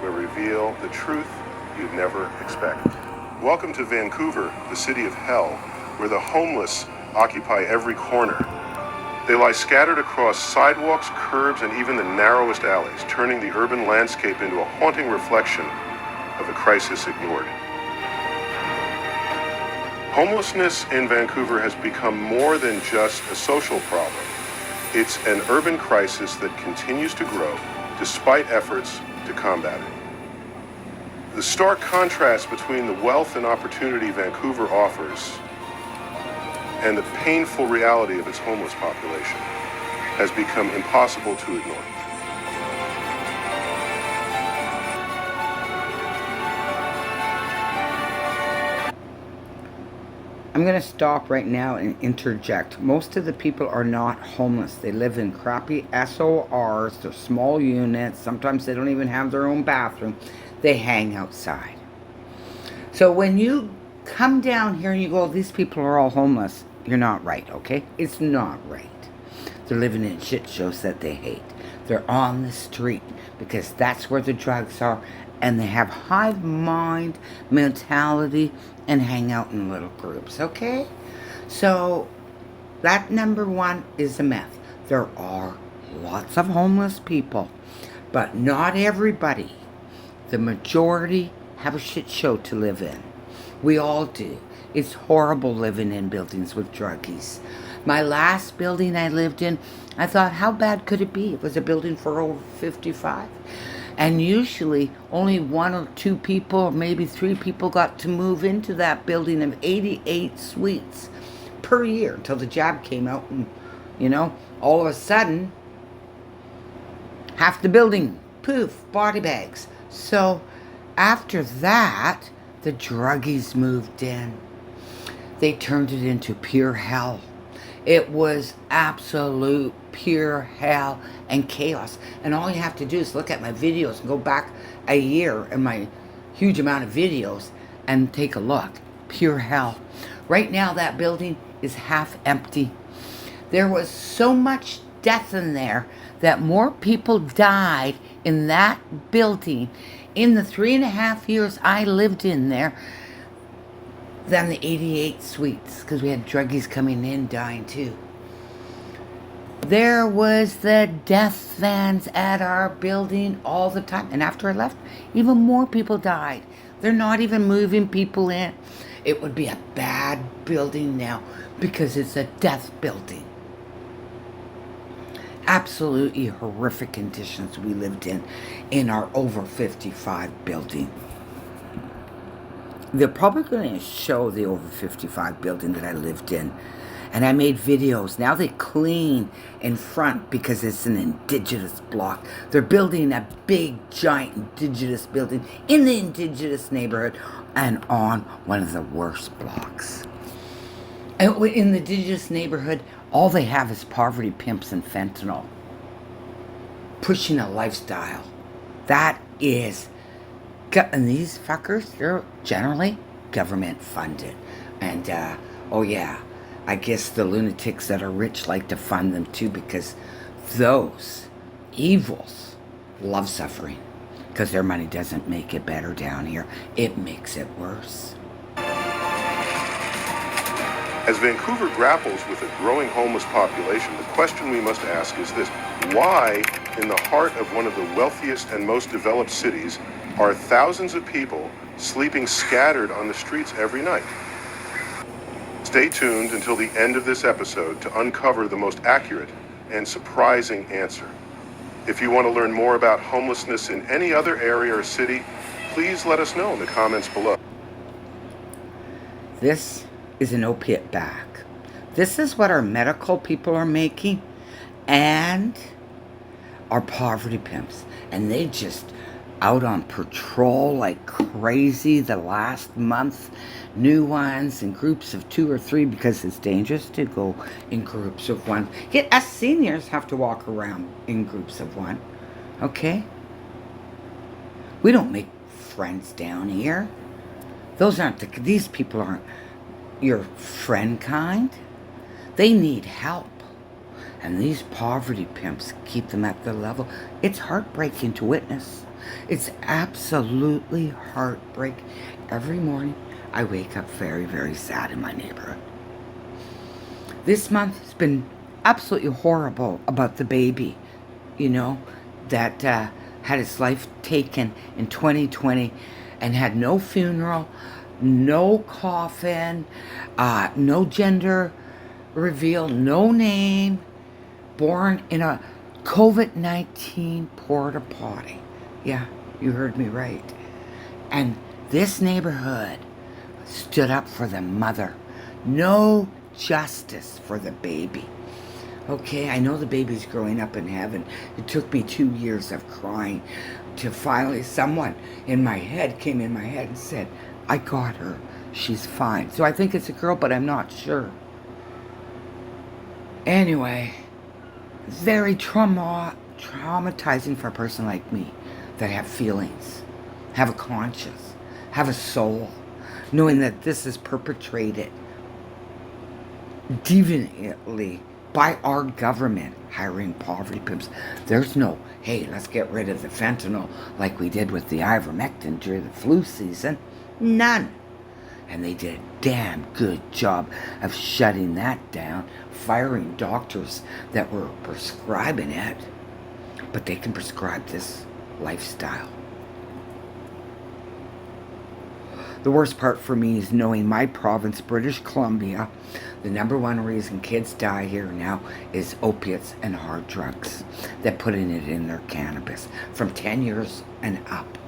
will reveal the truth you'd never expect. Welcome to Vancouver, the city of hell, where the homeless occupy every corner. They lie scattered across sidewalks, curbs, and even the narrowest alleys, turning the urban landscape into a haunting reflection of a crisis ignored. Homelessness in Vancouver has become more than just a social problem. It's an urban crisis that continues to grow despite efforts to combat it. The stark contrast between the wealth and opportunity Vancouver offers and the painful reality of its homeless population has become impossible to ignore. I'm going to stop right now and interject. Most of the people are not homeless. They live in crappy SORs. They're small units. Sometimes they don't even have their own bathroom. They hang outside. So when you come down here and you go, these people are all homeless, you're not right, okay? It's not right. They're living in shit shows that they hate. They're on the street because that's where the drugs are, and they have hive mind mentality and hang out in little groups, okay? So that number one is a myth. There are lots of homeless people, but not everybody. The majority have a shit show to live in. We all do. It's horrible living in buildings with druggies. My last building I lived in, I thought, how bad could it be? It was a building for over 55. And usually only 1 or 2 people, or maybe 3 people got to move into that building of 88 suites per year until the jab came out. And, all of a sudden, half the building, poof, body bags. So after that, the druggies moved in. They turned it into pure hell. It was absolute pure hell and chaos. And all you have to do is look at my videos and go back a year and my huge amount of videos and take a look. Pure hell. Right now that building is half empty. There was so much death in there that more people died in that building in the 3.5 years I lived in there than the 88 suites, because we had druggies coming in dying too. There was the death vans at our building all the time. And after I left, even more people died. They're not even moving people in. It would be a bad building now because it's a death building. Absolutely horrific conditions we lived in our over 55 building. They're probably going to show the over 55 building that I lived in. And I made videos. Now they clean in front because it's an indigenous block. They're building a big, giant indigenous building in the indigenous neighborhood and on one of the worst blocks. And in the indigenous neighborhood, all they have is poverty pimps and fentanyl. Pushing a lifestyle. That is... And these fuckers, they're generally government funded. And, oh yeah, I guess the lunatics that are rich like to fund them too, because those evils love suffering. Because their money doesn't make it better down here. It makes it worse. As Vancouver grapples with a growing homeless population, the question we must ask is this: why, in the heart of one of the wealthiest and most developed cities, are thousands of people sleeping scattered on the streets every night? Stay tuned until the end of this episode to uncover the most accurate and surprising answer. If you want to learn more about homelessness in any other area or city, please let us know in the comments below. This is an opiate back. This is what our medical people are making and our poverty pimps. And they just out on patrol like crazy the last month. New ones in groups of 2 or 3 because it's dangerous to go in groups of 1. Yet us seniors have to walk around in groups of 1. Okay? We don't make friends down here. These people aren't your friend kind. They need help. And these poverty pimps keep them at their level. It's heartbreaking to witness. It's absolutely heartbreak. Every morning I wake up very, very sad in my neighborhood. This month has been absolutely horrible about the baby, you know, that had his life taken in 2020 and had no funeral, no coffin, no gender reveal, no name, born in a COVID-19 porta potty. Yeah, you heard me right. And this neighborhood stood up for the mother. No justice for the baby. Okay, I know the baby's growing up in heaven. It took me 2 years of crying to finally someone in my head came in my head and said, I got her. She's fine. So I think it's a girl, but I'm not sure. Anyway, very traumatizing for a person like me that have feelings, have a conscience, have a soul, knowing that this is perpetrated deviantly by our government hiring poverty pimps. There's no, hey, let's get rid of the fentanyl like we did with the ivermectin during the flu season. None. And they did a damn good job of shutting that down, firing doctors that were prescribing it. But they can prescribe this lifestyle. The worst part for me is knowing my province, British Columbia, the number one reason kids die here now is opiates and hard drugs. They're putting it in their cannabis from 10 years and up.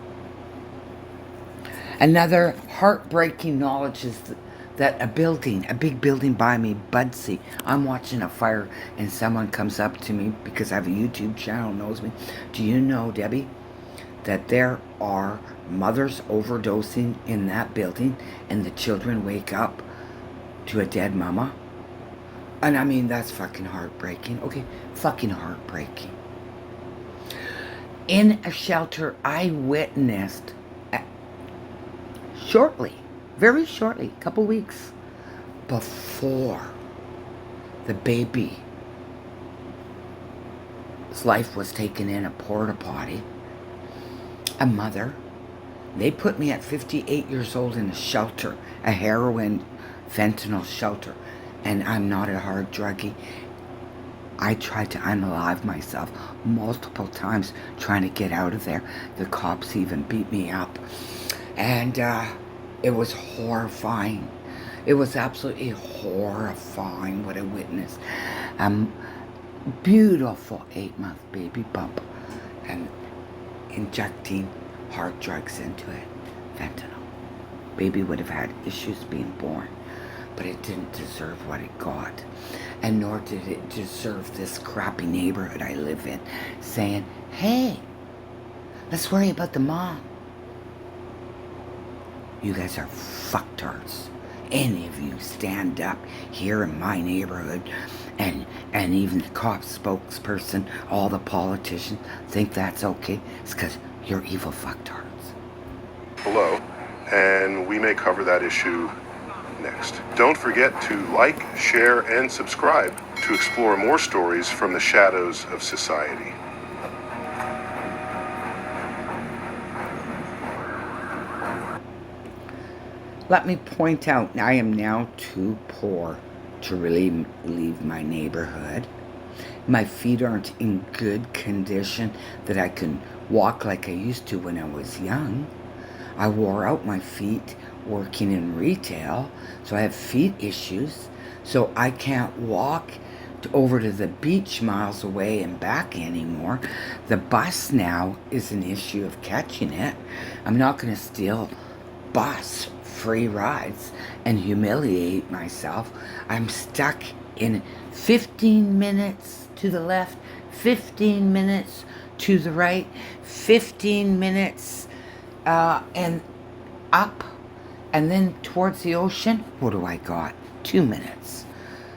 Another heartbreaking knowledge is that a big building by me, Budsy, I'm watching a fire and someone comes up to me because I have a YouTube channel, knows me. Do you know, Debbie, that there are mothers overdosing in that building and the children wake up to a dead mama? And I mean, that's fucking heartbreaking. Okay, fucking heartbreaking. In a shelter, I witnessed very shortly, a couple weeks before the baby's life was taken in a porta potty, a mother, they put me at 58 years old in a shelter, a heroin fentanyl shelter, and I'm not a hard druggie. I tried to unalive myself multiple times trying to get out of there. The cops even beat me up. And it was horrifying. It was absolutely horrifying what I witnessed. Beautiful 8-month baby bump and injecting hard drugs into it, fentanyl. Baby would have had issues being born, but it didn't deserve what it got. And nor did it deserve this crappy neighborhood I live in saying, hey, let's worry about the mom. You guys are fucktards. Any of you stand up here in my neighborhood and even the cop spokesperson, all the politicians think that's okay. It's because you're evil fucktards. Below, and we may cover that issue next. Don't forget to like, share, and subscribe to explore more stories from the shadows of society. Let me point out, I am now too poor to really leave my neighborhood. My feet aren't in good condition that I can walk like I used to when I was young. I wore out my feet working in retail, so I have feet issues, so I can't walk over to the beach miles away and back anymore. The bus now is an issue of catching it. I'm not going to steal bus free rides and humiliate myself. I'm stuck in 15 minutes to the left, 15 minutes to the right, 15 minutes and up, and then towards the ocean. What do I got? 2 minutes.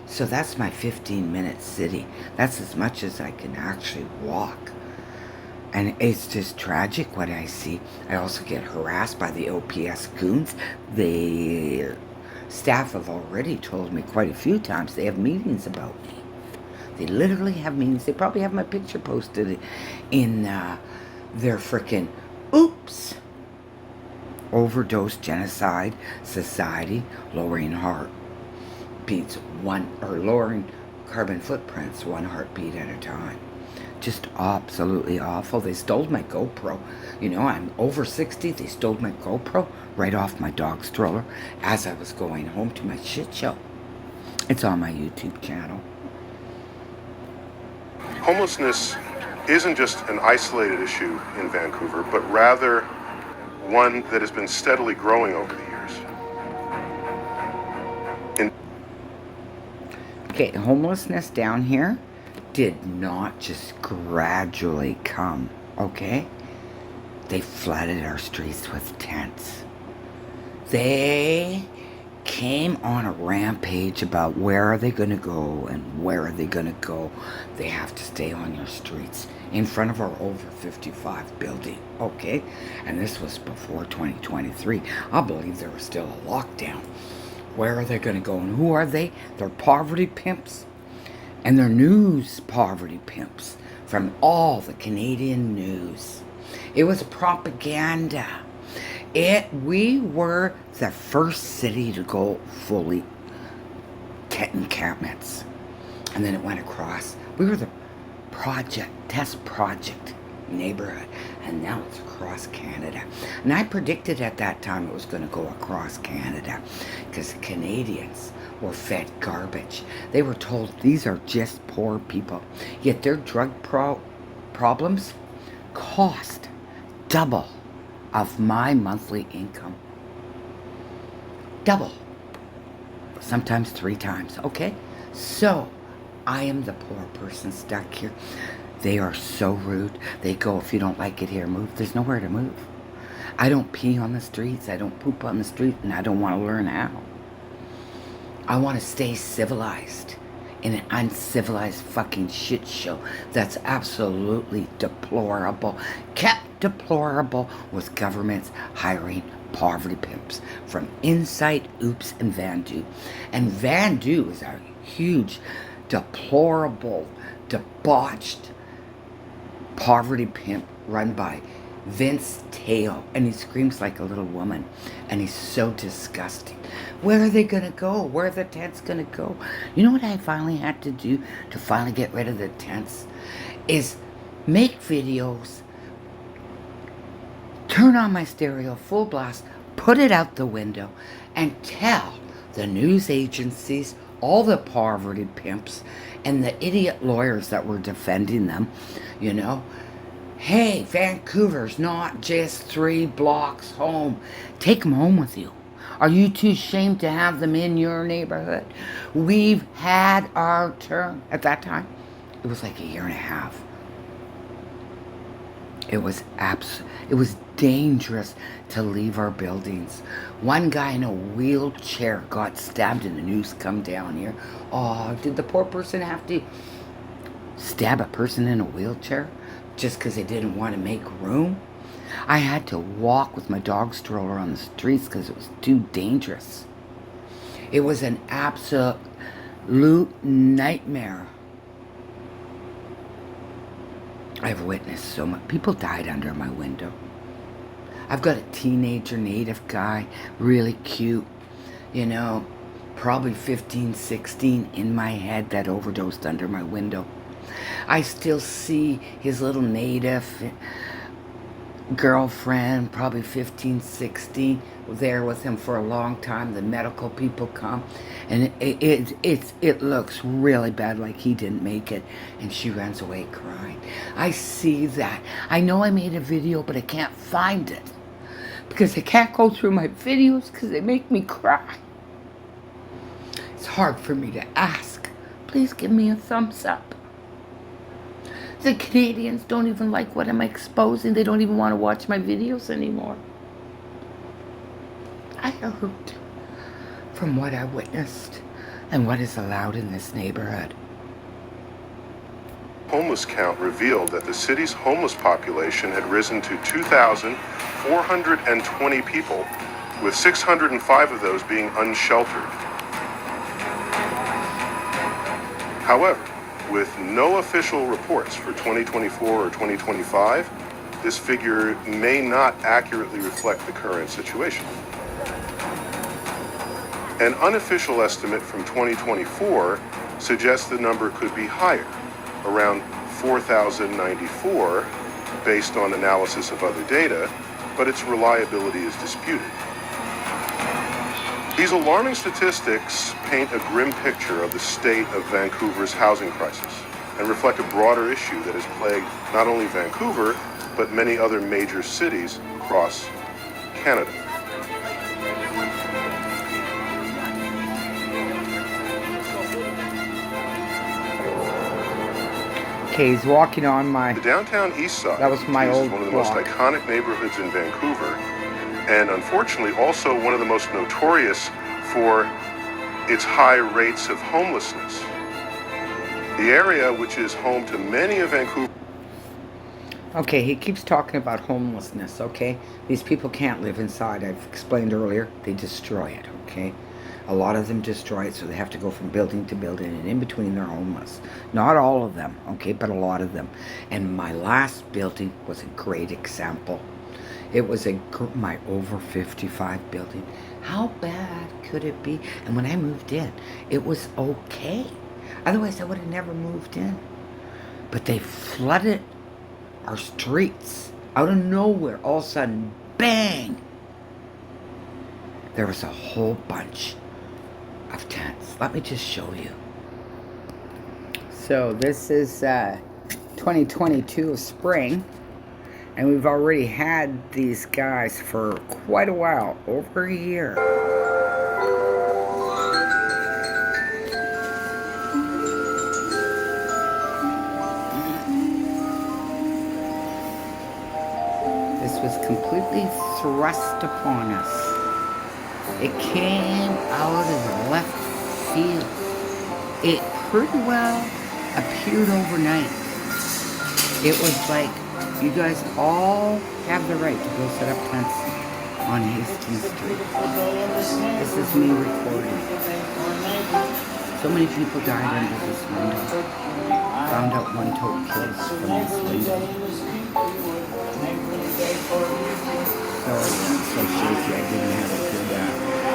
So that's my 15-minute city. That's as much as I can actually walk. And it's just tragic what I see. I also get harassed by the OPS goons. The staff have already told me quite a few times they have meetings about me. They literally have meetings. They probably have my picture posted in their frickin' Oops. Overdose Genocide Society lowering heart beats one, or lowering carbon footprints one heartbeat at a time. Just absolutely awful. They stole my GoPro. You know, I'm over 60. They stole my GoPro right off my dog stroller as I was going home to my shit show. It's on my YouTube channel. Homelessness isn't just an isolated issue in Vancouver, but rather one that has been steadily growing over the years. Okay, homelessness down here did not just gradually come, okay? They flooded our streets with tents. They came on a rampage about where are they going to go and where are they going to go. They have to stay on your streets in front of our over 55 building, okay? And this was before 2023. I believe there was still a lockdown. Where are they going to go and who are they? They're poverty pimps and they're news poverty pimps from all the Canadian news. It was propaganda. We were the first city to go fully encampments. And then it went across. We were the test project neighborhood. And now it's across Canada. And I predicted at that time it was going to go across Canada. Because the Canadians were fed garbage. They were told these are just poor people. Yet their drug problems cost double of my monthly income. Double. Sometimes 3 times, okay? So, I am the poor person stuck here. They are so rude. They go, if you don't like it here, move. There's nowhere to move. I don't pee on the streets. I don't poop on the street, and I don't want to learn how. I want to stay civilized in an uncivilized fucking shit show that's absolutely deplorable. Kept deplorable with governments hiring poverty pimps from Insight, Oops, and Vandu. And Vandu is a huge, deplorable, debauched poverty pimp run by Vince Teo, and he screams like a little woman, and he's so disgusting. Where are they gonna go? Where are the tents gonna go? You know what I finally had to do to finally get rid of the tents? Is make videos, turn on my stereo full blast, put it out the window, and tell the news agencies, all the poverty pimps, and the idiot lawyers that were defending them, you know, hey, Vancouver's not just 3 blocks home. Take them home with you. Are you too ashamed to have them in your neighborhood? We've had our turn. At that time, it was like a year and a half. It was dangerous to leave our buildings. One guy in a wheelchair got stabbed and the news come down here. Oh, did the poor person have to stab a person in a wheelchair just because they didn't want to make room? I had to walk with my dog stroller on the streets because it was too dangerous. It was an absolute nightmare. I've witnessed so much. People died under my window. I've got a teenager native guy, really cute, you know, probably 15, 16 in my head that overdosed under my window. I still see his little native girlfriend, probably 15, 16, there with him for a long time. The medical people come, and it looks really bad, like he didn't make it, and she runs away crying. I see that. I know I made a video, but I can't find it because I can't go through my videos because they make me cry. It's hard for me to ask. Please give me a thumbs up. The Canadians don't even like what I'm exposing. They don't even want to watch my videos anymore. I hurt from what I witnessed and what is allowed in this neighborhood. Homeless count revealed that the city's homeless population had risen to 2,420 people, with 605 of those being unsheltered. However, with no official reports for 2024 or 2025, this figure may not accurately reflect the current situation. An unofficial estimate from 2024 suggests the number could be higher, around 4,094, based on analysis of other data, but its reliability is disputed. These alarming statistics paint a grim picture of the state of Vancouver's housing crisis and reflect a broader issue that has plagued not only Vancouver, but many other major cities across Canada. Okay, he's walking on my... The downtown east side That was my old is one of the most block. iconic neighborhoods in Vancouver, and unfortunately also one of the most notorious for its high rates of homelessness. The area, which is home to many of Vancouver... Okay, he keeps talking about homelessness, okay? These people can't live inside. I've explained earlier, they destroy it, okay? A lot of them destroy it, so they have to go from building to building, and in between they're homeless. Not all of them, okay, but a lot of them. And my last building was a great example. It was my over 55 building. How bad could it be? And when I moved in, it was okay. Otherwise, I would have never moved in. But they flooded our streets out of nowhere. All of a sudden, bang! There was a whole bunch of tents. Let me just show you. So this is 2022 of spring, and we've already had these guys for quite a while, over a year. This was completely thrust upon us. It came out of the left field. It pretty well appeared overnight. It was like, you guys all have the right to go set up tents on Hastings Street. This is me recording. So many people died under this window. Found out one tote kills from this window. So shaky, I didn't have a good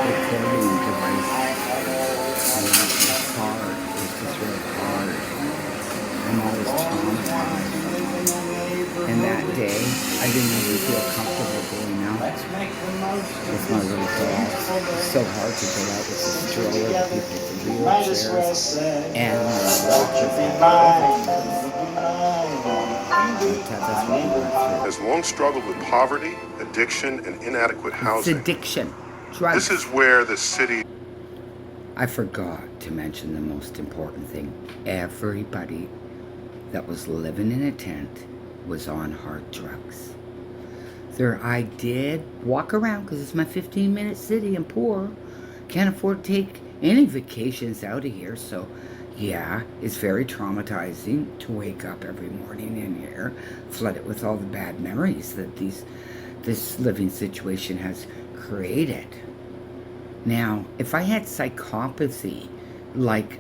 recording device. And it was hard. It was just really hard. I'm always traumatized. And that day, I didn't even feel comfortable going out with my little dog. It's so hard to go out with the stroller, the people with the wheelchairs, and the walkers. That's what we went through. has long struggled with poverty, addiction, and inadequate housing. It's addiction. Drugs. This is where the city... I forgot to mention the most important thing. Everybody that was living in a tent was on hard drugs. I did walk around because it's my 15-minute city. I'm poor. Can't afford to take any vacations out of here. So, yeah, it's very traumatizing to wake up every morning in here, flooded with all the bad memories that this living situation has created. Now, if I had psychopathy like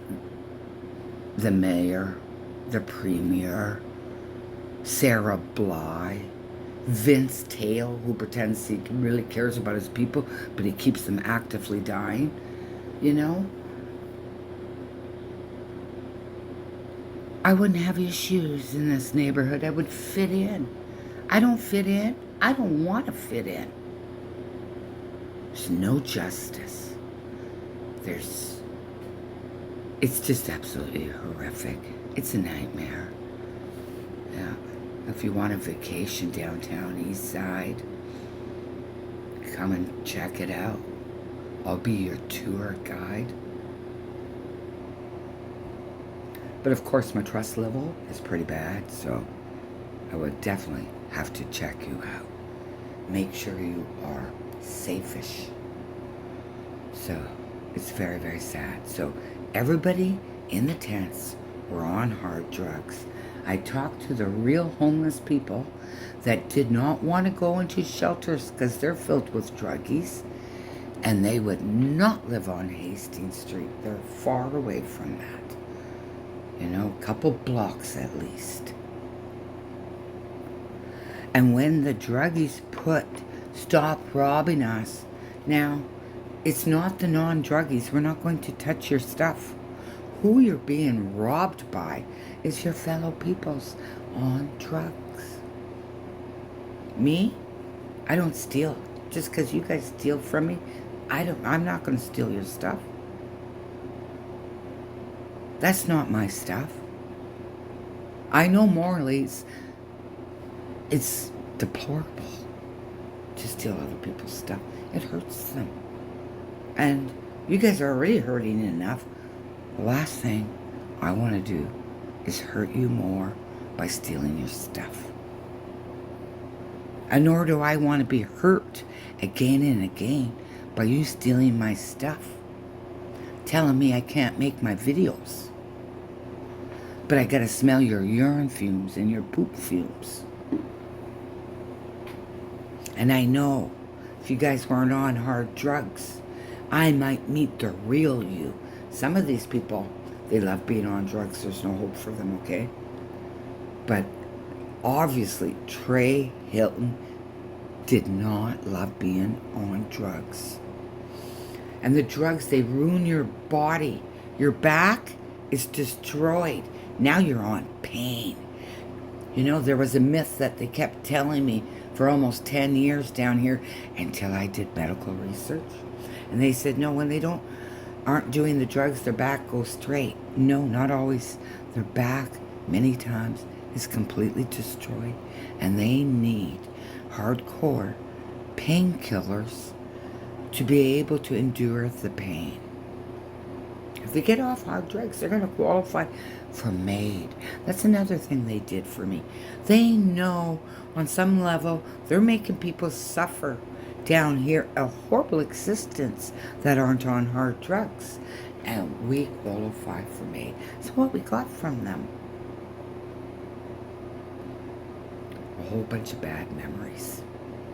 the mayor, the premier, Sarah Bly, Vince Tail, who pretends he really cares about his people, but he keeps them actively dying, you know, I wouldn't have issues in this neighborhood. I would fit in. I don't fit in. I don't want to fit in. There's no justice. It's just absolutely horrific. It's a nightmare. Yeah. If you want a vacation downtown East Side, come and check it out. I'll be your tour guide. But of course my trust level is pretty bad, so I would definitely have to check you out. Make sure you are safe-ish. So it's very, very sad. So everybody in the tents were on hard drugs. I talked to the real homeless people that did not want to go into shelters because they're filled with druggies, and they would not live on Hastings Street. They're far away from that. You know, a couple blocks at least. And when the druggies stop robbing us, now, it's not the non-druggies. We're not going to touch your stuff. Who you're being robbed by is your fellow peoples on drugs. Me? I don't steal. Just because you guys steal from me, I'm not going to steal your stuff. That's not my stuff. I know morally it's deplorable to steal other people's stuff. It hurts them. And you guys are already hurting enough. The last thing I want to do is hurt you more by stealing your stuff. And nor do I want to be hurt again and again by you stealing my stuff. Telling me I can't make my videos. But I gotta smell your urine fumes and your poop fumes. And I know if you guys weren't on hard drugs, I might meet the real you. Some of these people, they love being on drugs. There's no hope for them, okay? But obviously, Trey Hilton did not love being on drugs. And the drugs, they ruin your body. Your back is destroyed. Now you're on pain. You know, there was a myth that they kept telling me for almost 10 years down here until I did medical research. And they said, no, when they aren't doing the drugs, their back goes straight. No, not always. Their back, many times, is completely destroyed. And they need hardcore painkillers to be able to endure the pain. If they get off hard drugs, they're going to qualify for MAID. That's another thing they did for me. They know on some level they're making people suffer down here a horrible existence that aren't on hard drugs. And we qualify for MAID. So what we got from them? A whole bunch of bad memories.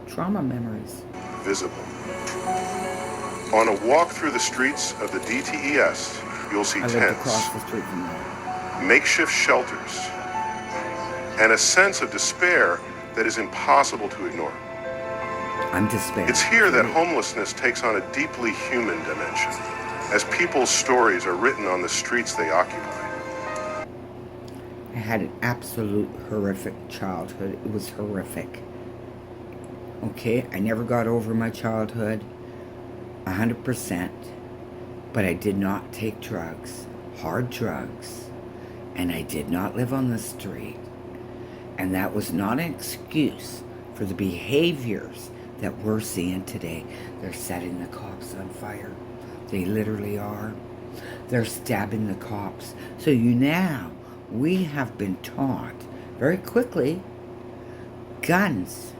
Trauma memories. Visible. On a walk through the streets of the DTES, you'll see I lived tents, across the street from them. makeshift shelters, and a sense of despair that is impossible to ignore. I'm despairing. It's here that homelessness takes on a deeply human dimension, as people's stories are written on the streets they occupy. I had an absolute horrific childhood. It was horrific. Okay, I never got over my childhood 100%, but I did not take drugs, hard drugs, and I did not live on the street. And that was not an excuse for the behaviors that we're seeing today. They're setting the cops on fire. They literally are. They're stabbing the cops. So we have been taught very quickly, guns.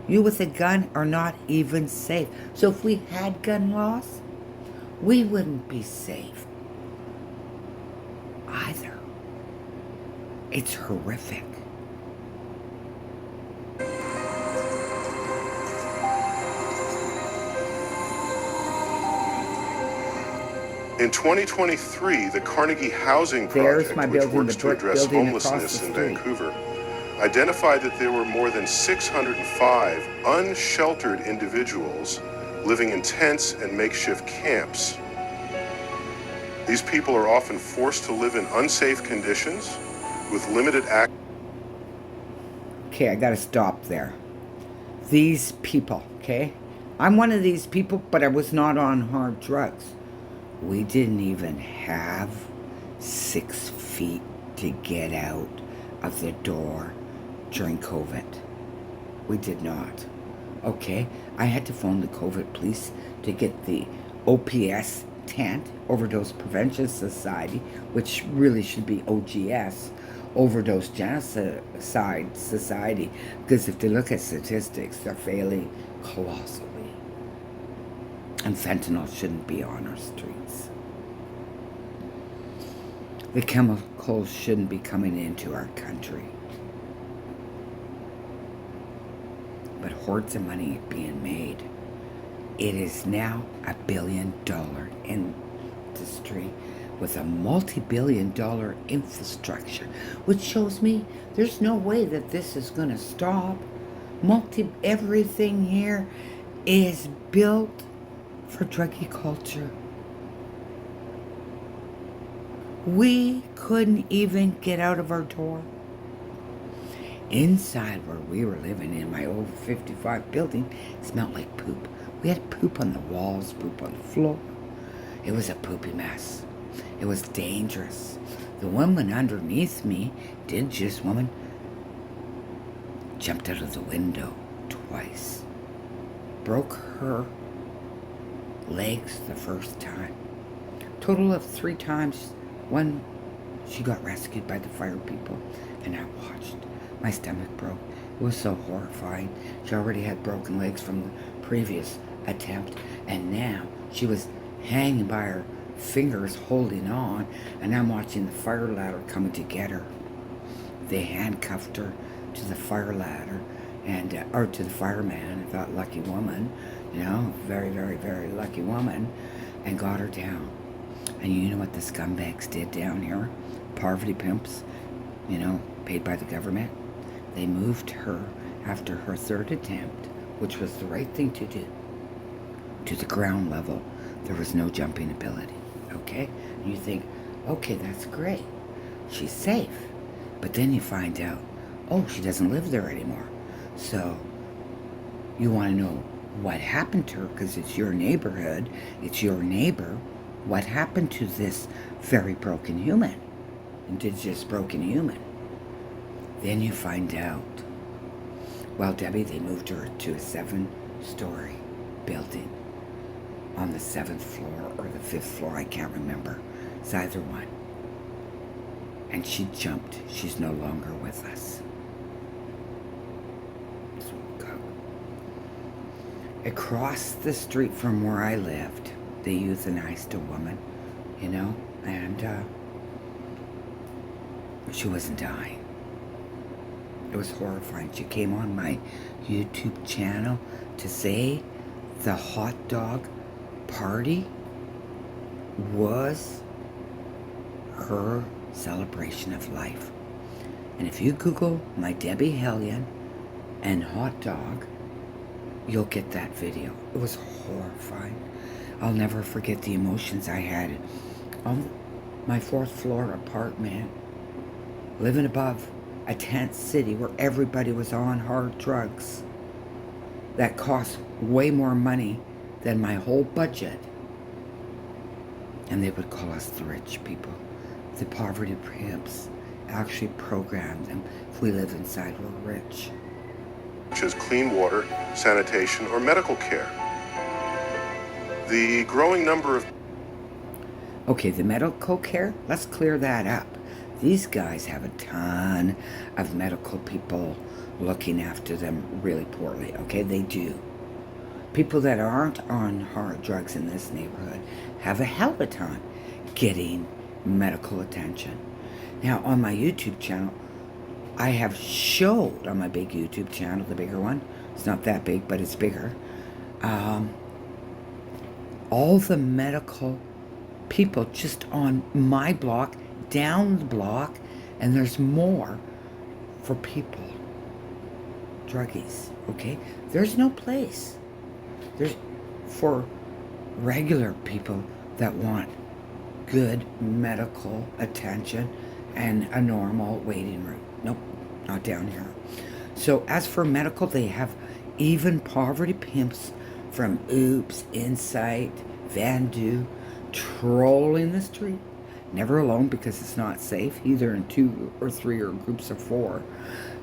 You with a gun are not even safe. So if we had gun laws, we wouldn't be safe either. It's horrific. In 2023, the Carnegie Housing There's Project, my which building, works the to brick address building across homelessness the in street. Vancouver, identified that there were more than 605 unsheltered individuals living in tents and makeshift camps. These people are often forced to live in unsafe conditions with limited access. Okay, I gotta stop there. These people, okay? I'm one of these people, but I was not on hard drugs. We didn't even have 6 feet to get out of the door during COVID. We did not. Okay, I had to phone the COVID police to get the OPS tent, Overdose Prevention Society, which really should be OGS, Overdose Genocide Society, because if they look at statistics, they're failing colossally. And fentanyl shouldn't be on our streets. The chemicals shouldn't be coming into our country. But hordes of money being made. It is now $1 billion industry with a multi-billion-dollar infrastructure, which shows me there's no way that this is going to stop. Everything here is built for druggy culture. We couldn't even get out of our door. Inside where we were living in my old 55 building, it smelled like poop. We had poop on the walls, poop on the floor. It was a poopy mess. It was dangerous. The woman underneath me jumped out of the window twice. Broke her legs the first time. Total of 3 times. One, she got rescued by the fire people, and I watched. My stomach broke. It was so horrifying. She already had broken legs from the previous attempt, and now she was hanging by her fingers holding on, and I'm watching the fire ladder coming to get her. They handcuffed her to the fire ladder, or to the fireman, that lucky woman, very, very, very lucky woman, and got her down. And you know what the scumbags did down here? Poverty pimps, paid by the government. They moved her after her 3rd attempt, which was the right thing to do, to the ground level. There was no jumping ability, okay? And you think, okay, that's great. She's safe. But then you find out, she doesn't live there anymore. So you want to know what happened to her, because it's your neighborhood, it's your neighbor. What happened to this very broken human? Indigenous broken human. Then you find out, well, Debbie, they moved her to a 7-story building on the 7th floor or the 5th floor, I can't remember. It's either one. And she jumped. She's no longer with us. So across the street from where I lived, they euthanized a woman, and she wasn't dying. It was horrifying. She came on my YouTube channel to say the hot dog party was her celebration of life. And if you Google my Debbie Hellion and hot dog, you'll get that video. It was horrifying. I'll never forget the emotions I had on my 4th floor apartment, living above a tent city where everybody was on hard drugs that cost way more money than my whole budget. And they would call us the rich people. The poverty pimps actually programmed them. If we live inside, we're rich. Such as clean water, sanitation, or medical care. The growing number of... Okay, the medical care, let's clear that up. These guys have a ton of medical people looking after them really poorly, okay? They do. People that aren't on hard drugs in this neighborhood have a hell of a time getting medical attention. Now, on my YouTube channel, I have showed on my big YouTube channel, the bigger one, it's not that big, but it's bigger, all the medical people just on my block, down the block, and there's more for people, druggies, okay? There's no place. There's for regular people that want good medical attention and a normal waiting room. Nope, not down here. So as for medical, they have even poverty pimps from Oops, Insight, Vandu, trolling the street. Never alone, because it's not safe, either in 2 or 3 or groups of 4,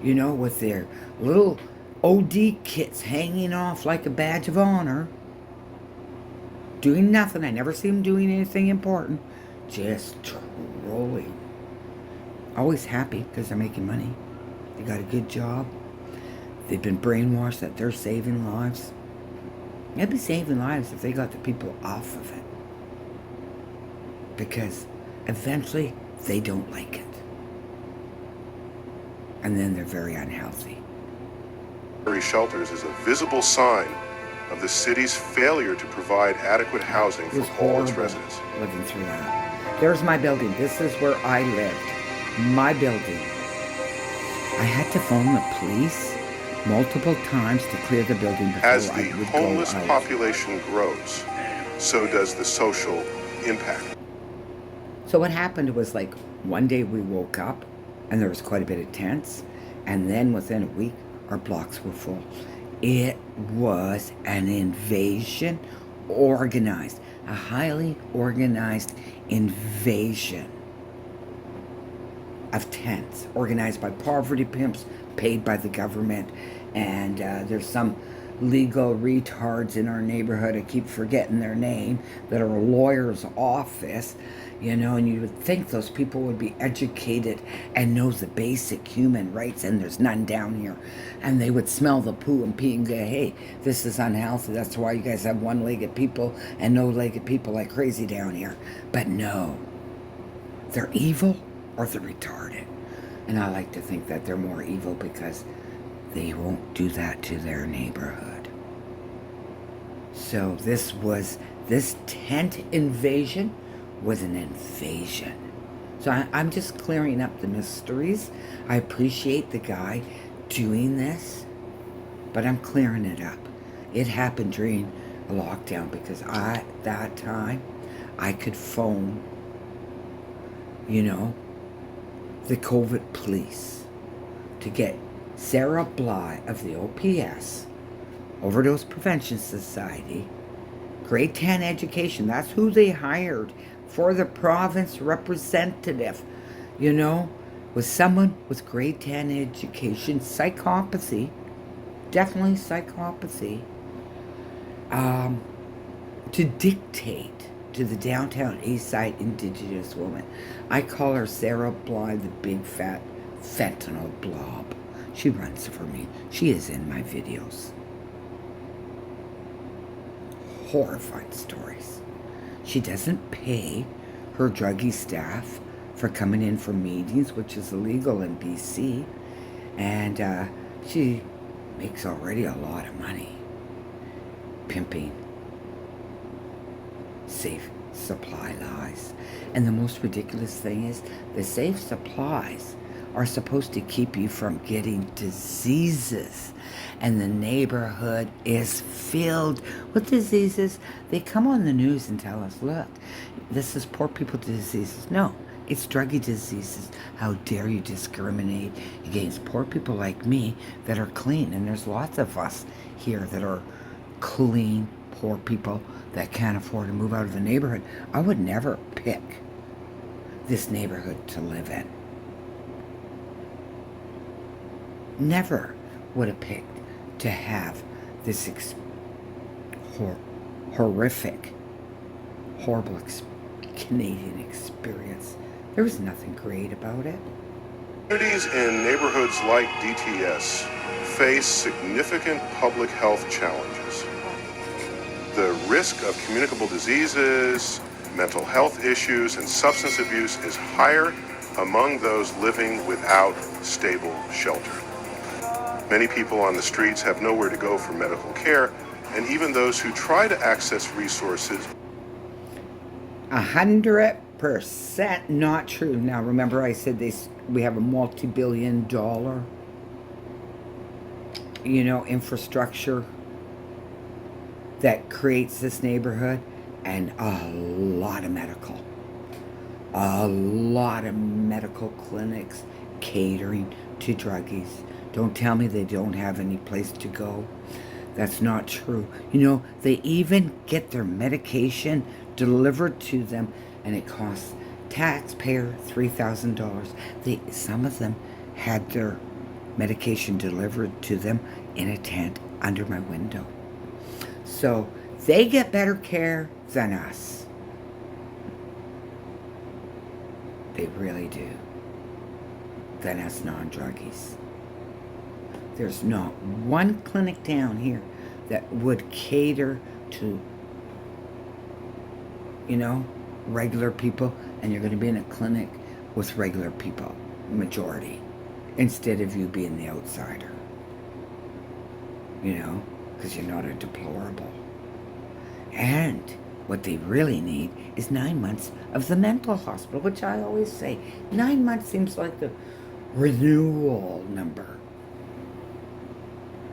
with their little OD kits hanging off like a badge of honor, doing nothing. I never see them doing anything important, just trolling. Always happy because they're making money. They got a good job. They've been brainwashed that they're saving lives. They'd be saving lives if they got the people off of it, because eventually they don't like it, and then they're very unhealthy. Shelters is a visible sign of the city's failure to provide adequate housing for all its residents. Living through that. There's my building. This is where I lived. My building. I had to phone the police multiple times to clear the building before As I the would homeless go out. population grows, so does the social impact. So what happened was, like, one day we woke up and there was quite a bit of tents, and then within a week our blocks were full. It was an invasion, organized, a highly organized invasion of tents, organized by poverty pimps, paid by the government. And there's some legal retards in our neighborhood, I keep forgetting their name, that are a lawyer's office, you know, and you would think those people would be educated and know the basic human rights, and there's none down here. And they would smell the poo and pee and go, hey, this is unhealthy, that's why you guys have one-legged people and no-legged people like crazy down here. But no, they're evil or they're retarded. And I like to think that they're more evil because they won't do that to their neighborhood. So this tent invasion was an invasion. So I'm just clearing up the mysteries. I appreciate the guy doing this, but I'm clearing it up. It happened during a lockdown because that time I could phone, you know, the COVID police to get Sarah Bly of the OPS, Overdose Prevention Society, grade 10 education. That's who they hired for the province representative, you know, was someone with grade 10 education, psychopathy, definitely psychopathy, to dictate to the downtown East Side Indigenous woman. I call her Sarah Bly, the big fat fentanyl blob. She runs for me. She is in my videos. Horrifying stories. She doesn't pay her druggie staff for coming in for meetings, which is illegal in BC. And she makes already a lot of money pimping safe supply lies. And the most ridiculous thing is the safe supplies are supposed to keep you from getting diseases. And the neighborhood is filled with diseases. They come on the news and tell us, look, this is poor people diseases. No, it's druggy diseases. How dare you discriminate against poor people like me that are clean? And there's lots of us here that are clean, poor people that can't afford to move out of the neighborhood. I would never pick this neighborhood to live in. Never would have picked to have this horrific, horrible Canadian experience. There was nothing great about it. Communities in neighborhoods like DTES face significant public health challenges. The risk of communicable diseases, mental health issues, and substance abuse is higher among those living without stable shelter. Many people on the streets have nowhere to go for medical care, and even those who try to access resources. 100% not true. Now, remember I said we have a multi-billion-dollar, you know, infrastructure that creates this neighborhood, and a lot of medical clinics catering to druggies. Don't tell me they don't have any place to go. That's not true. You know, they even get their medication delivered to them, and it costs taxpayer $3,000. Some of them had their medication delivered to them in a tent under my window. So they get better care than us. They really do. Than us non-druggies. There's not one clinic down here that would cater to, you know, regular people, and you're going to be in a clinic with regular people, majority, instead of you being the outsider, you know, because you're not a deplorable. And What they really need is 9 months of the mental hospital, which I always say 9 months seems like the renewal number.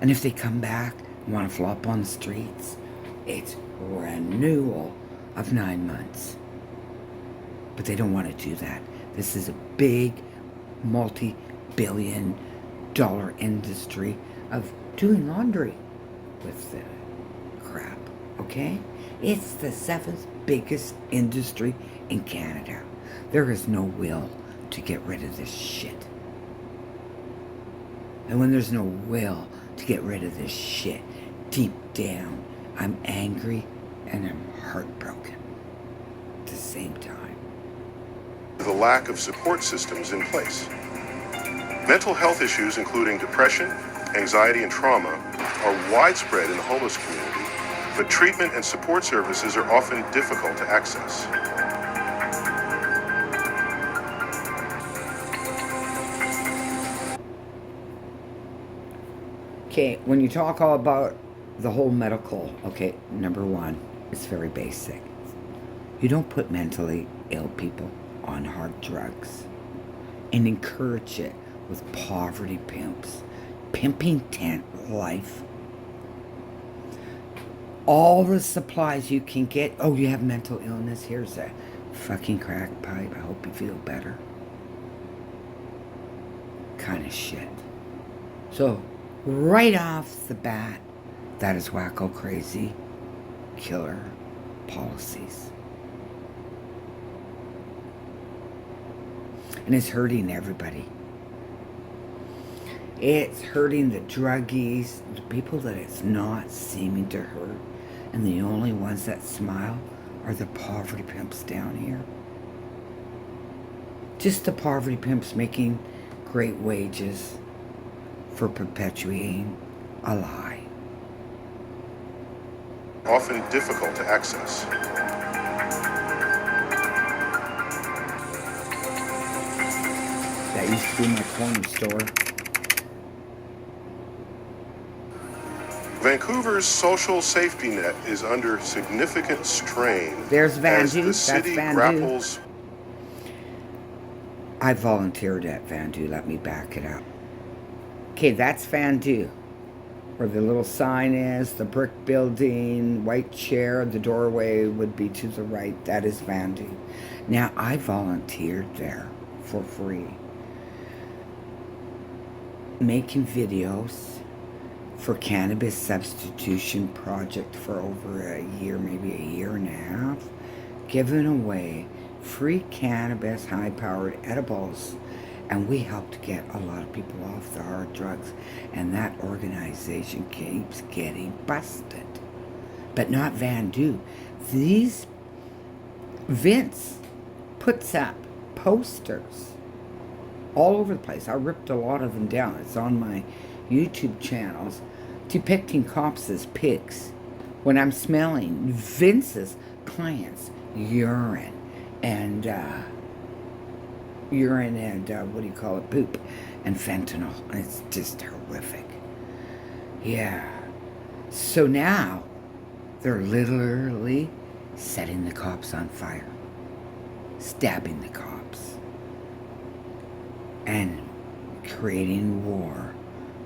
And if they come back and want to flop on the streets, it's renewal of 9 months. But they don't want to do that. This is a big, multi-billion-dollar industry of doing laundry with the crap, okay? It's the 7th biggest industry in Canada. There is no will to get rid of this shit. And when there's no will to get rid of this shit, deep down, I'm angry and I'm heartbroken at the same time. The lack of support systems in place. Mental health issues, including depression, anxiety, and trauma, are widespread in the homeless community, but treatment and support services are often difficult to access. Okay, when you talk all about the whole medical, okay, number one, it's very basic. You don't put mentally ill people on hard drugs and encourage it with poverty pimps, pimping tent life. All the supplies you can get. Oh, you have mental illness? Here's a fucking crack pipe. I hope you feel better. Kind of shit. So, right off the bat, that is wacko crazy killer policies. And it's hurting everybody. It's hurting the druggies, the people that it's not seeming to hurt. And the only ones that smile are the poverty pimps down here. Just the poverty pimps making great wages for perpetuating a lie. Often difficult to access. That used to be my corner store. Vancouver's social safety net is under significant strain. There's Van as Du. the That's city Van Du. grapples. I volunteered at Van Du. Let me back it up. Okay, that's Van Du. Where the little sign is, the brick building, white chair, the doorway would be to the right. That is Van Du. Now, I volunteered there for free, making videos for cannabis substitution project for over a year, maybe a year and a half, giving away free cannabis, high-powered edibles. And we helped get a lot of people off the hard drugs. And that organization keeps getting busted. But not Van Du. Vince puts up posters all over the place. I ripped a lot of them down. It's on my YouTube channels, depicting cops as pigs when I'm smelling Vince's clients' urine and what do you call it, poop and fentanyl. And it's just horrific. Yeah. So now they're literally setting the cops on fire, stabbing the cops, and creating war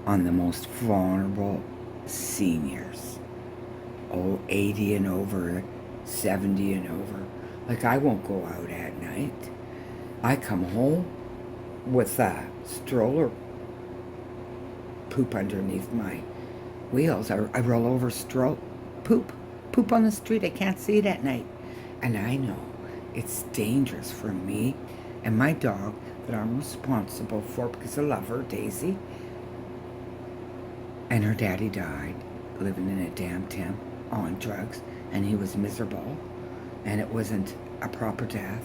on the most vulnerable seniors. 80 and over, 70 and over. Like, I won't go out at night. I come home with a stroller poop underneath my wheels. I roll over poop on the street. I can't see it at night. And I know it's dangerous for me and my dog that I'm responsible for because I love her, Daisy. And her daddy died living in a damn tent on drugs, and he was miserable, and it wasn't a proper death.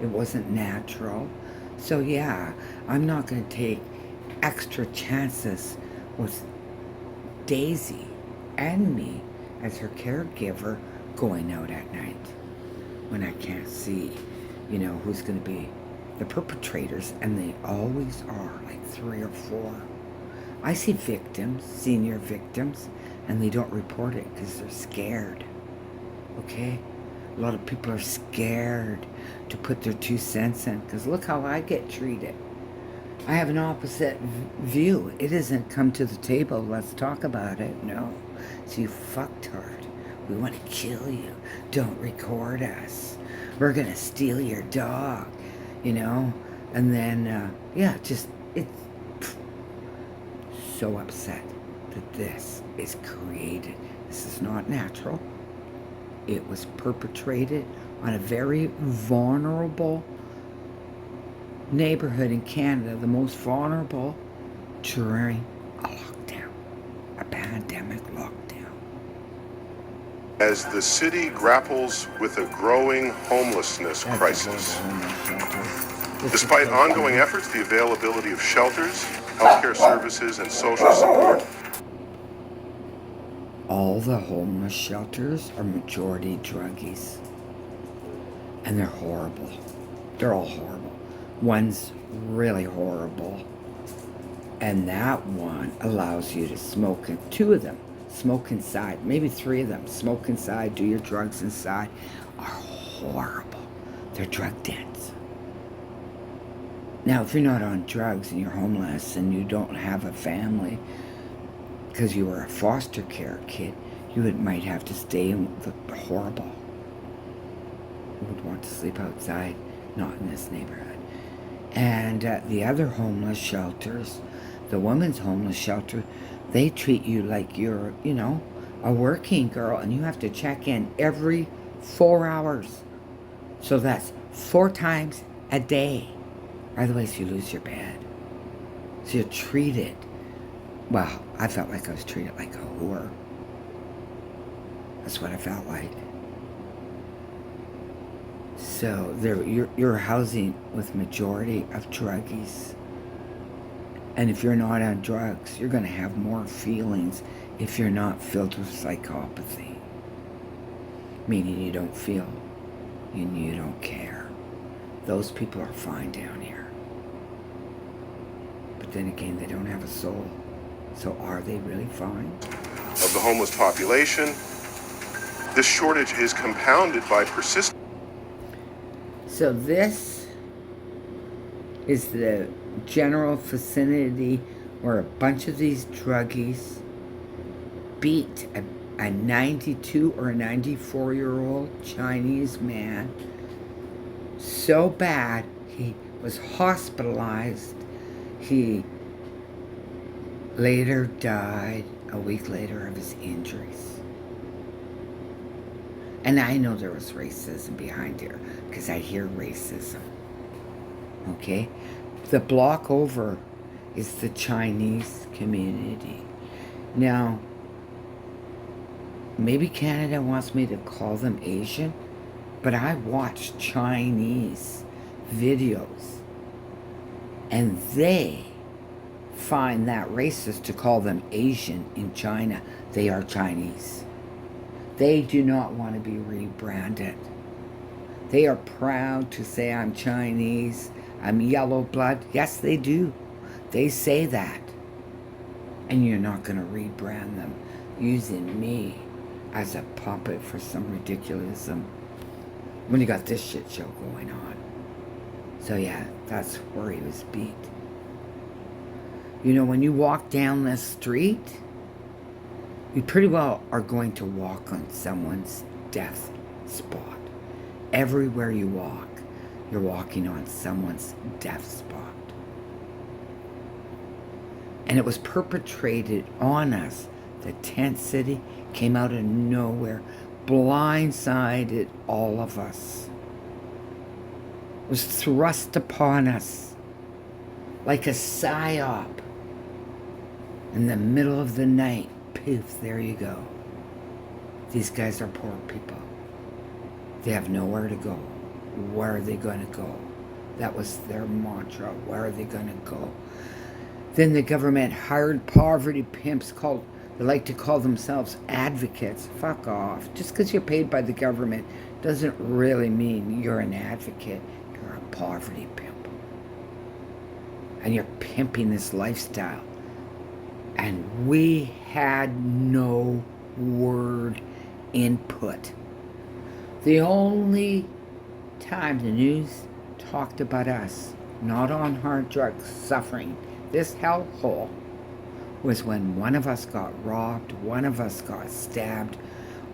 It wasn't natural. So yeah, I'm not going to take extra chances with Daisy and me as her caregiver going out at night when I can't see, who's going to be the perpetrators, and they always are, like 3 or 4. I see victims, senior victims, and they don't report it because they're scared. Okay? A lot of people are scared to put their 2 cents in, because look how I get treated. I have an opposite view. It isn't come to the table, let's talk about it. No. So you fucktard. We want to kill you. Don't record us. We're going to steal your dog. You know? And then, yeah, just, it's so upset that this is created. This is not natural. It was perpetrated on a very vulnerable neighborhood in Canada, the most vulnerable during a lockdown, a pandemic lockdown. As the city grapples with a growing homelessness crisis. Despite ongoing efforts, the availability of shelters, healthcare services, and social support. All the homeless shelters are majority druggies. And they're horrible. They're all horrible. One's really horrible. And that one allows you to smoke, in 2 of them, smoke inside. Maybe 3 of them, smoke inside, do your drugs inside, are horrible. They're drug dens. Now, if you're not on drugs and you're homeless and you don't have a family because you were a foster care kid, you might have to stay in the horrible. You would want to sleep outside, not in this neighborhood. And the other homeless shelters, the women's homeless shelter, they treat you like you're, you know, a working girl, and you have to check in every 4 hours. So that's 4 times a day. Otherwise, you lose your bed. So you're treated. Well, I felt like I was treated like a whore. That's what I felt like. So you're housing with majority of druggies. And if you're not on drugs, you're going to have more feelings if you're not filled with psychopathy. Meaning you don't feel and you don't care. Those people are fine down here. But then again, they don't have a soul. So are they really fine? Of the homeless population, this shortage is compounded by persistent. So this is the general vicinity where a bunch of these druggies beat a 92 or a 94-year-old Chinese man so bad he was hospitalized. He later died a week later of his injuries. And I know there was racism behind here because I hear racism. Okay? The block over is the Chinese community. Now, maybe Canada wants me to call them Asian, but I watch Chinese videos and they find that racist to call them Asian in China. They are Chinese. They do not want to be rebranded. They are proud to say, I'm Chinese, I'm yellow blood. Yes, they do. They say that. And you're not going to rebrand them using me as a puppet for some ridiculism when you got this shit show going on. So yeah, that's where he was beat. You know, when you walk down the street, you pretty well are going to walk on someone's death spot. Everywhere you walk, you're walking on someone's death spot. And it was perpetrated on us. The tent city came out of nowhere, blindsided all of us. It was thrust upon us like a psyop. In the middle of the night, poof, there you go. These guys are poor people. They have nowhere to go. Where are they going to go? That was their mantra. Where are they going to go? Then the government hired poverty pimps they like to call themselves advocates. Fuck off. Just because you're paid by the government doesn't really mean you're an advocate. You're a poverty pimp. And you're pimping this lifestyle. And we had no word input. The only time the news talked about us, not on hard drugs, suffering, this hellhole, was when one of us got robbed, one of us got stabbed,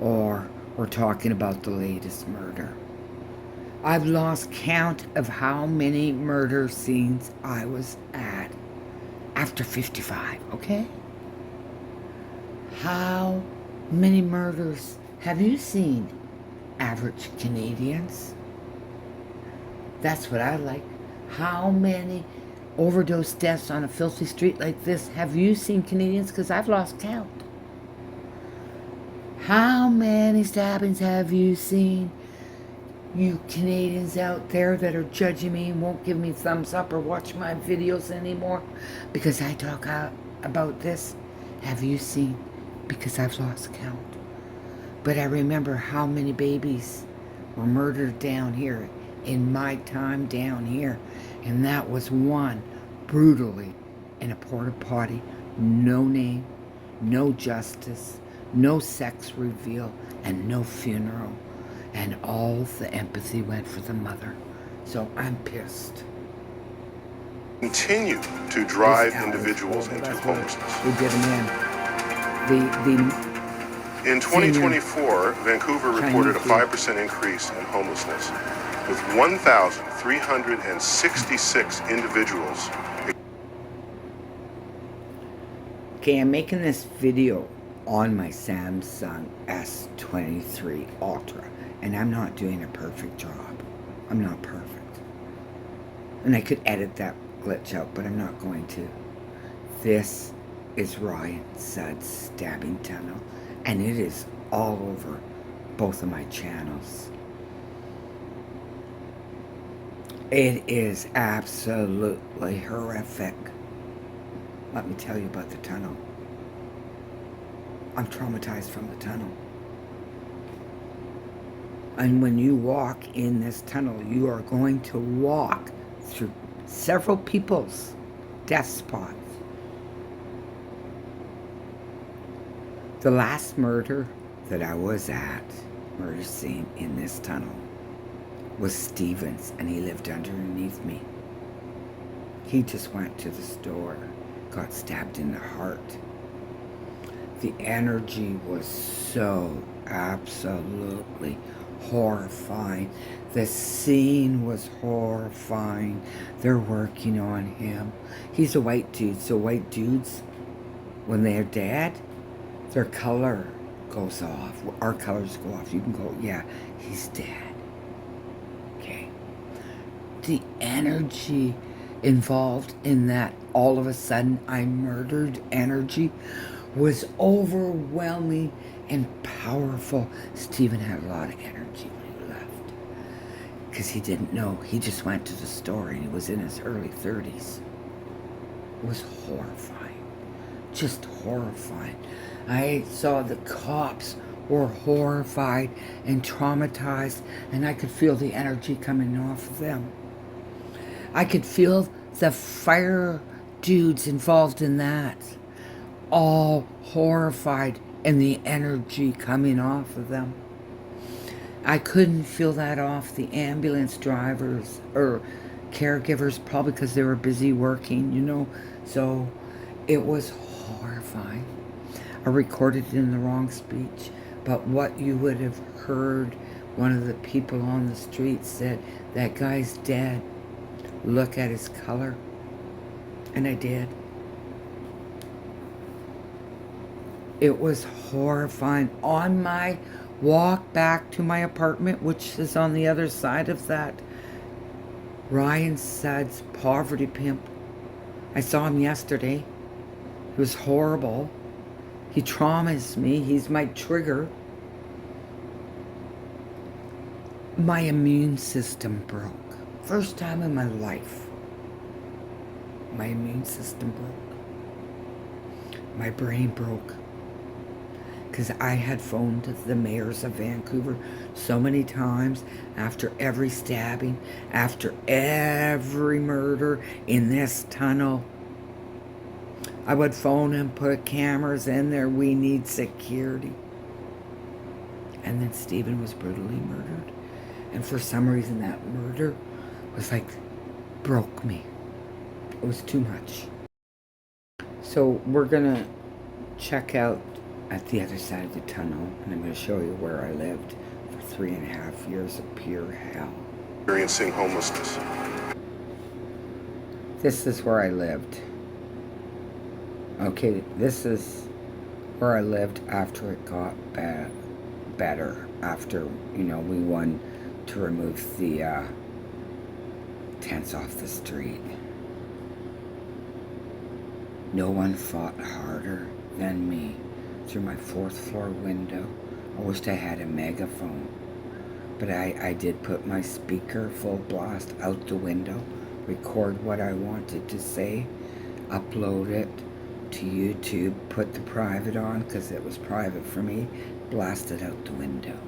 or we're talking about the latest murder. I've lost count of how many murder scenes I was at after 55, okay? How many murders have you seen, average Canadians? That's what I like. How many overdose deaths on a filthy street like this have you seen, Canadians? Because I've lost count. How many stabbings have you seen? You Canadians out there that are judging me and won't give me thumbs up or watch my videos anymore because I talk about this, have you seen? Because I've lost count. But I remember how many babies were murdered down here in my time down here, and that was one brutally in a porta potty, no name, no justice, no sex reveal, and no funeral, and all the empathy went for the mother. So I'm pissed. Continue to drive individuals into homelessness. We did them in. In 2024, Vancouver reported a 5% increase in homelessness, with 1,366 individuals. Okay, I'm making this video on my Samsung S23 Ultra, and I'm not doing a perfect job. I'm not perfect. And I could edit that glitch out, but I'm not going to. This is Ryan Sudd's stabbing tunnel, and it is all over both of my channels. It is absolutely horrific. Let me tell you about the tunnel. I'm traumatized from the tunnel. And when you walk in this tunnel, you are going to walk through several people's death spots. The last murder that I was at, murder scene in this tunnel, was Stevens, and he lived underneath me. He just went to the store, got stabbed in the heart. The energy was so absolutely horrifying. The scene was horrifying. They're working on him. He's a white dude, so white dudes, when they're dead, their color goes off. Our colors go off. You can go, yeah, he's dead. Okay. The energy involved in that all of a sudden I murdered energy was overwhelming and powerful. Stephen had a lot of energy when he left because he didn't know. He just went to the store and he was in his early 30s. It was horrifying. Just horrifying. I saw the cops were horrified and traumatized, and I could feel the energy coming off of them. I could feel the fire dudes involved in that, all horrified, and the energy coming off of them. I couldn't feel that off the ambulance drivers or caregivers, probably because they were busy working, you know. So it was horrifying. I recorded it in the wrong speech, but what you would have heard, one of the people on the street said, that guy's dead. Look at his color. And I did. It was horrifying. On my walk back to my apartment, which is on the other side of that, Ryan Sudd's poverty pimp. I saw him yesterday. It was horrible. He traumatized me. He's my trigger. My immune system broke. First time in my life. My immune system broke. My brain broke. Because I had phoned the mayors of Vancouver so many times after every stabbing, after every murder in this tunnel. I would phone and put cameras in there. We need security. And then Stephen was brutally murdered. And for some reason, that murder was like, broke me. It was too much. So we're going to check out at the other side of the tunnel, and I'm going to show you where I lived for 3.5 years of pure hell. Experiencing homelessness. This is where I lived. Okay, this is where I lived after it got better. After, we won to remove the tents off the street. No one fought harder than me through my 4th floor window. I wished I had a megaphone, but I did put my speaker full blast out the window, record what I wanted to say, upload it to YouTube, put the private on because it was private for me, blast it out the window.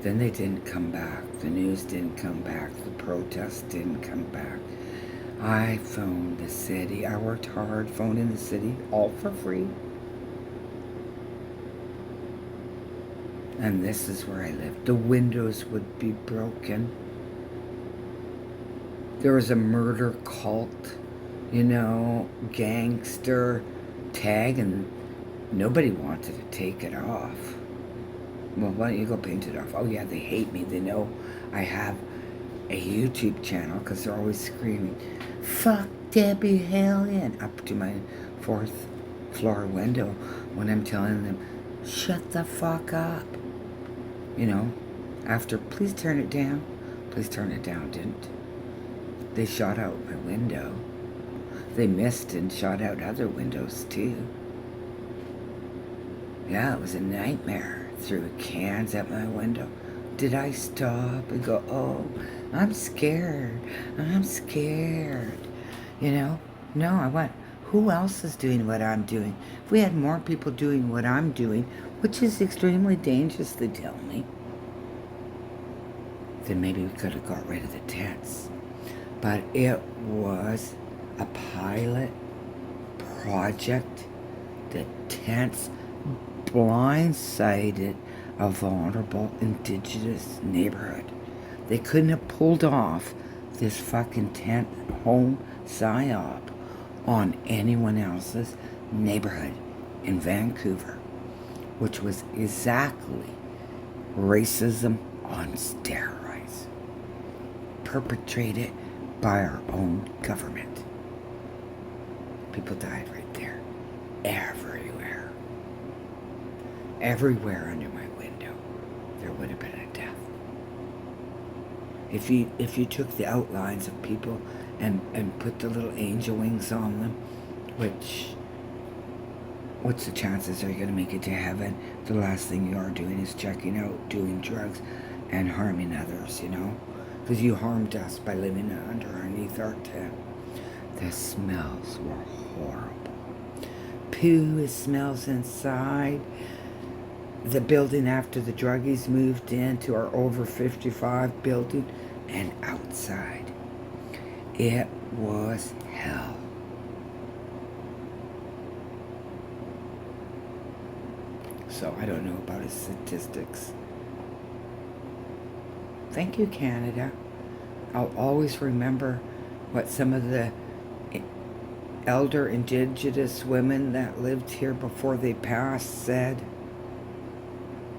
Then they didn't come back. The news didn't come back. The protests didn't come back. I phoned the city. I worked hard phoning the city, all for free. And this is where I lived. The windows would be broken. There was a murder cult, gangster tag, and nobody wanted to take it off. Well, why don't you go paint it off? Oh yeah, they hate me. They know I have a YouTube channel because they're always screaming, "Fuck Debbie Hellion," up to my 4th floor window when I'm telling them, "Shut the fuck up." After, "Please turn it down." Please turn it down, didn't. They shot out my window. They missed and shot out other windows too. Yeah, it was a nightmare. Threw cans at my window. Did I stop and go, "Oh, I'm scared. I'm scared"? No, I went, who else is doing what I'm doing? If we had more people doing what I'm doing, which is extremely dangerous, they tell me, then maybe we could have got rid of the tents. But it was a pilot project. The tents blindsided a vulnerable indigenous neighborhood. They couldn't have pulled off this fucking tent home psyop on anyone else's neighborhood in Vancouver, which was exactly racism on steroids, perpetrated by our own government. People died right there, everywhere. Everywhere under my window, there would have been a death. If you took the outlines of people and put the little angel wings on them, what's the chances are you going to make it to heaven? The last thing you are doing is checking out, doing drugs, and harming others, because you harmed us by living underneath our tent. The smells were horrible. Poo smells inside. The building after the druggies moved into our over 55 building, and outside. It was hell. So I don't know about his statistics. Thank you, Canada. I'll always remember what some of the elder indigenous women that lived here before they passed said,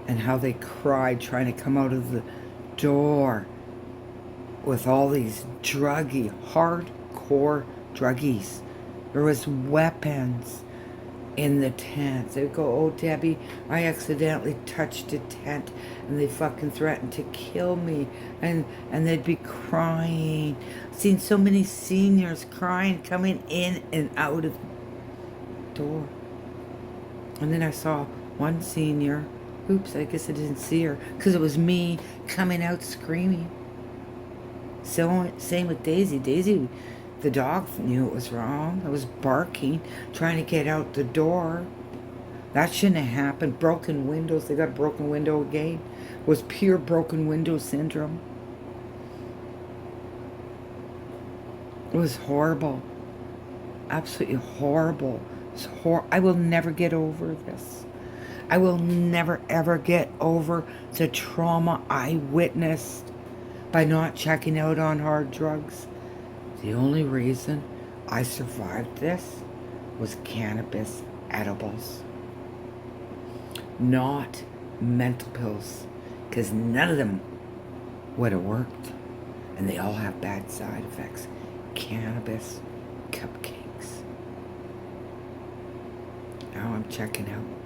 and how they cried trying to come out of the door with all these hardcore druggies. There was weapons in the tent. They'd go, "Oh, Debbie, I accidentally touched a tent," and they fucking threatened to kill me, and they'd be crying. I've seen so many seniors crying coming in and out of the door. And then I saw one senior, oops, I guess I didn't see her, because it was me coming out screaming. So, same with Daisy. Daisy, the dog, knew it was wrong. I was barking, trying to get out the door. That shouldn't have happened. Broken windows. They got a broken window again. It was pure broken window syndrome. It was horrible. Absolutely horrible. I will never get over this. I will never ever get over the trauma I witnessed by not checking out on hard drugs. The only reason I survived this was cannabis edibles, not mental pills, because none of them would have worked, and they all have bad side effects. Cannabis cupcakes. Now I'm checking out.